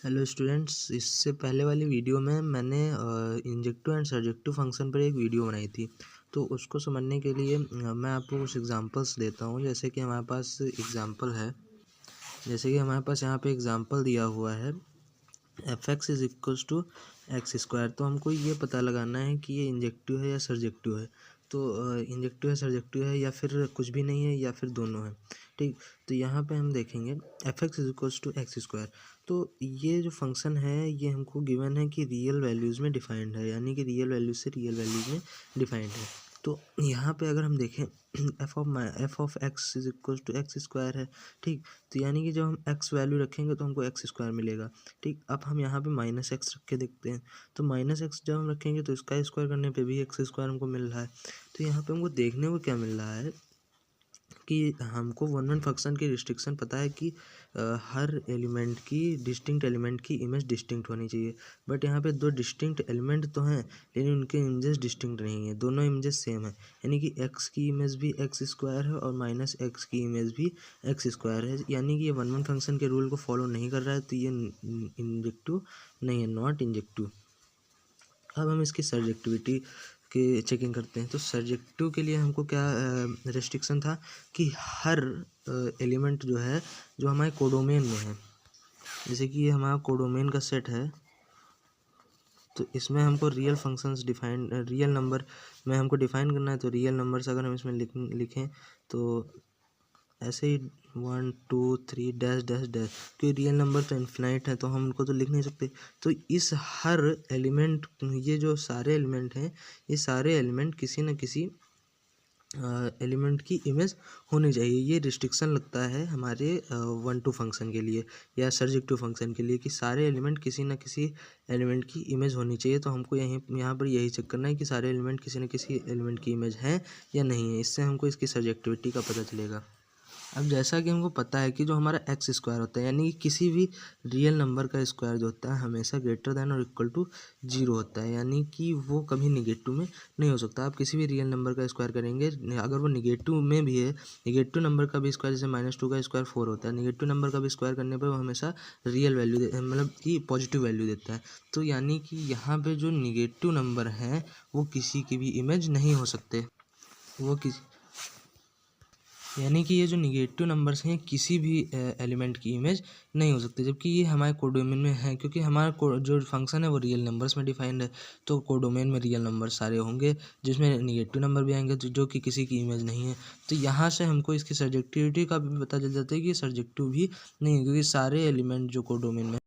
Hello students, इससे पहले वाली वीडियो में मैंने इंजेक्टिव एंड सर्जेक्टिव फंक्शन पर एक वीडियो बनाई थी। तो उसको समझने के लिए मैं आपको कुछ एग्जांपल्स देता हूँ। जैसे कि हमारे पास यहाँ पे एग्जांपल दिया हुआ है F X is equals to X square. तो हमको ये पता लगाना है कि ये इंजेक्टिव है या सर्जेक्टिव है। तो इंजेक्टिव है, सर्जेक्टिव है, या फिर कुछ भी नहीं है, या फिर दोनों है। ठीक, तो यहाँ पे हम देखेंगे F X is equals to X square. तो ये जो फंक्शन है ये हमको गिवन है कि रियल वैल्यूज़ में डिफाइंड है, यानी कि रियल वैल्यूज से रियल वैल्यूज में डिफाइंड है। तो यहाँ पे अगर हम देखें F of X is equal to X square है। ठीक, तो यानी कि जब हम एक्स वैल्यू रखेंगे तो हमको एक्स स्क्वायर मिलेगा। ठीक, अब हम यहाँ पे माइनस एक्स रख के देखते हैं। तो माइनस एक्स जब हम रखेंगे तो इसका स्क्वायर करने पे भी एक्स स्क्वायर हमको मिल रहा है। तो यहाँ पे हमको देखने को क्या मिल रहा है कि हमको वन फंक्शन की रिस्ट्रिक्शन पता है कि हर एलिमेंट की डिस्टिंक्ट एलिमेंट की इमेज डिस्टिंक्ट होनी चाहिए। बट यहाँ पे दो डिस्टिंक्ट एलिमेंट तो हैं, लेकिन उनके इमेजेस डिस्टिंक्ट नहीं है, दोनों इमेजेस सेम है। यानी कि एक्स की इमेज भी एक्स स्क्वायर है और माइनस एक्स की इमेज भी एक्स स्क्वायर है। यानी कि ये वन फंक्शन के रूल को फॉलो नहीं कर रहा है, तो ये इंजेक्टिव नहीं है, नॉट इंजेक्टिव। अब हम इसकी सर्जेक्टिविटी की चेकिंग करते हैं। तो सर्जेक्टिव के लिए हमको क्या रेस्ट्रिक्शन था कि हर एलिमेंट जो है जो हमारे कोडोमेन में है, जैसे कि ये हमारा कोडोमेन का सेट है, तो इसमें हमको रियल नंबर में हमको डिफाइन करना है। तो रियल नंबर्स अगर हम इसमें लिखें तो ऐसे ही 1 2 3 डैश डैश डैश, क्योंकि रियल नंबर तो इन्फिनाइट है तो हम उनको तो लिख नहीं सकते। तो इस हर एलिमेंट, ये जो सारे एलिमेंट हैं, ये सारे एलिमेंट किसी न किसी एलिमेंट की इमेज होनी चाहिए। ये रिस्ट्रिक्शन लगता है हमारे 1 2 फंक्शन के लिए या सर्जेक्टिव फंक्शन के लिए कि सारे एलिमेंट किसी न किसी एलिमेंट की इमेज होनी चाहिए। तो हमको यहाँ पर यही चेक करना है कि सारे एलिमेंट किसी न किसी एलिमेंट की इमेज हैं या नहीं है। इससे हमको इसकी सर्जेक्टिविटी का पता चलेगा। अब जैसा कि हमको पता है कि जो हमारा एक्स स्क्वायर होता है, यानी कि किसी भी रियल नंबर का स्क्वायर जो होता है हमेशा ग्रेटर दैन और इक्वल टू 0 होता है, यानी कि वो कभी निगेटिव में नहीं हो सकता। आप किसी भी रियल नंबर का स्क्वायर करेंगे, अगर वो निगेटिव में भी है, निगेटिव नंबर का भी स्क्वायर, जैसे -2 का स्क्वायर 4 होता है, निगेटिव नंबर का भी स्क्वायर करने पर वो हमेशा रियल वैल्यू मतलब कि पॉजिटिव वैल्यू देता है। तो यानी कि यहाँ पे जो निगेटिव नंबर हैं वो किसी की भी इमेज नहीं हो सकते, वो किसी यानी कि ये जो निगेटिव नंबर्स हैं किसी भी एलिमेंट की इमेज नहीं हो सकते, जबकि ये हमारे कोडोमेन में है, क्योंकि हमारा जो फंक्शन है वो रियल नंबर्स में डिफाइंड है। तो कोडोमेन में रियल नंबर सारे होंगे, जिसमें निगेटिव नंबर भी आएंगे जो कि किसी की इमेज नहीं है। तो यहाँ से हमको इसकी सर्जेक्टिविटी का भी पता चल जाता है कि सर्जेक्टिव भी नहीं है, क्योंकि सारे एलिमेंट जो कोडोमेन में